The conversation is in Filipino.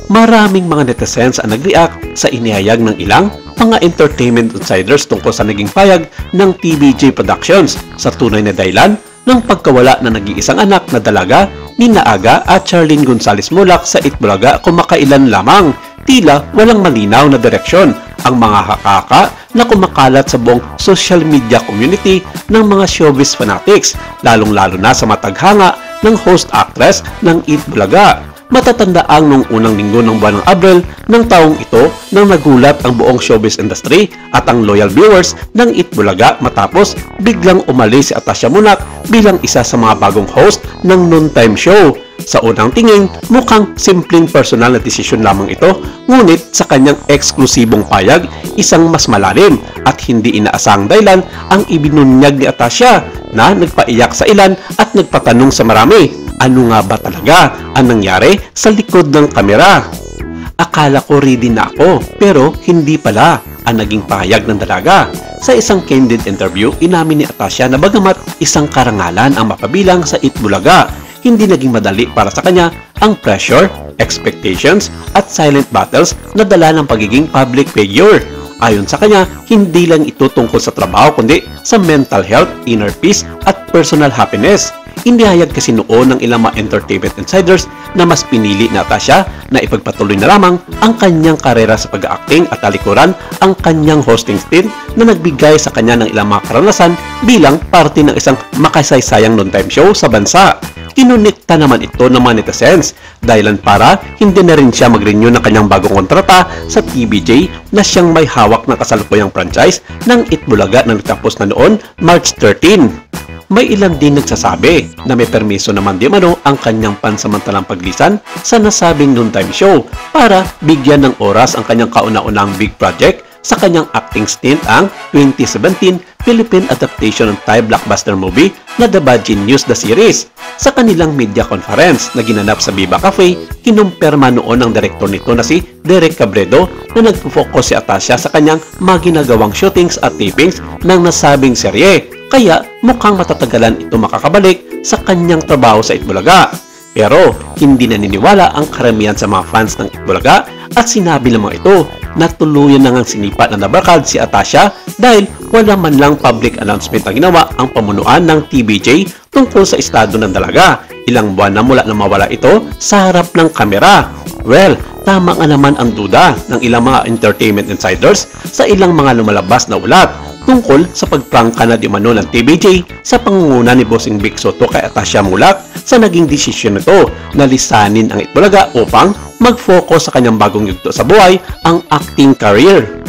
maraming mga netizens ang nag-react sa inihayag ng ilang mga entertainment insiders tungkol sa naging payag ng TVJ Productions sa tunay na dahilan ng pagkawala ng nag-iisang anak na dalaga ni Aga at Charlene Gonzales Mulak sa Itbulaga kumakailan lamang. Tila walang malinaw na direksyon ang mga hakaka na kumakalat sa buong social media community ng mga showbiz fanatics, lalong-lalo na sa mataghanga ng host-actress ng Itbulaga. Matatandaang nung unang linggo ng buwan ng Abril ng taong ito nang nagulat ang buong showbiz industry at ang loyal viewers ng Itbulaga matapos biglang umalis si Atasha Mulak bilang isa sa mga bagong host ng noontime show. Sa unang tingin, mukhang simpleng personal na desisyon lamang ito, ngunit sa kanyang eksklusibong payag, isang mas malalim at hindi inaasahang dahilan ang ibinunyag ni Atasha na nagpaiyak sa ilan at nagpatanong sa marami. Ano nga ba talaga ang nangyari sa likod ng kamera? Akala ko ready na ako, pero hindi pala ang naging pahayag ng dalaga. Sa isang candid interview, inamin ni Atasha na bagamat isang karangalan ang mapabilang sa Itbulaga, hindi naging madali para sa kanya ang pressure, expectations, at silent battles na dala ng pagiging public figure. Ayon sa kanya, hindi lang ito tungkol sa trabaho kundi sa mental health, inner peace, at personal happiness. Inihayag kasi noon ng ilang mga entertainment insiders na mas pinili na Atasha na ipagpatuloy na lamang ang kanyang karera sa pag-acting at talikuran ang kanyang hosting stint na nagbigay sa kanya ng ilang mga karanasan bilang parte ng isang makasaysayang noontime show sa bansa. Kinunikta naman ito ng mga netizens dahilan para hindi na rin siya mag-renew ng kanyang bagong kontrata sa TVJ na siyang may hawak ng kasalukuyang franchise ng Itbulaga na nagtapos na noon March 13. May ilan din nagsasabi na may permiso naman di mano ang kanyang pansamantalang paglisan sa nasabing noontime show para bigyan ng oras ang kanyang kauna-unang big project sa kanyang acting stint ang 2017 Philippine adaptation ng Thai blockbuster movie na The Bad Genius the Series. Sa kanilang media conference na ginanap sa Viva Cafe, kinumpirma noon ng direktor nito na si Derek Cabredo na nagpo-focus si Atasha sa kanyang mga ginagawang shootings at tapings ng nasabing serye. Kaya mukhang matatagalan ito makakabalik sa kanyang trabaho sa Itbulaga. Pero hindi naniniwala ang karamihan sa mga fans ng Itbulaga at sinabi lamang ito na tuluyan na ngang sinipa na nabarkad si Atasha dahil wala man lang public announcement na ginawa ang pamunuan ng TVJ tungkol sa estado ng dalaga. Ilang buwan na mula na mawala ito sa harap ng kamera. Well, tama nga naman ang duda ng ilang mga entertainment insiders sa ilang mga lumalabas na ulat tungkol sa pagprangka na di mano ng TVJ sa pangunguna ni Bossing Vic Soto kay Atasha Mulak sa naging desisyon nito na lisanin ang Itbulaga upang mag-focus sa kanyang bagong yugto sa buhay, ang acting career.